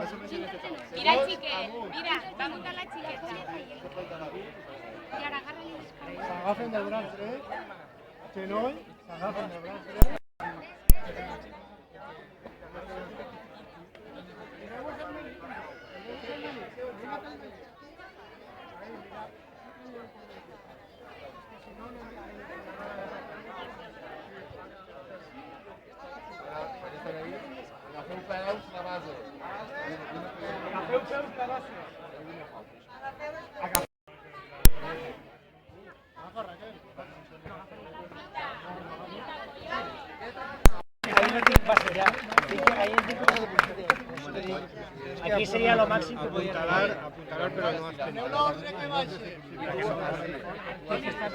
Mira el xiquet, mira, va muntar la xiqueta. I ara agarra-li les palmes. S'agafen del braç dret, genoll, s'agafen del braç dret. Agafeu peus de base. Agafeu peus de base. Agafa, Raquel. Ahí no tinc base ya. Ahí no tinc cosa de punter. Aquí sería lo máximo que podía Apuntalar, pero no has Tiene que estar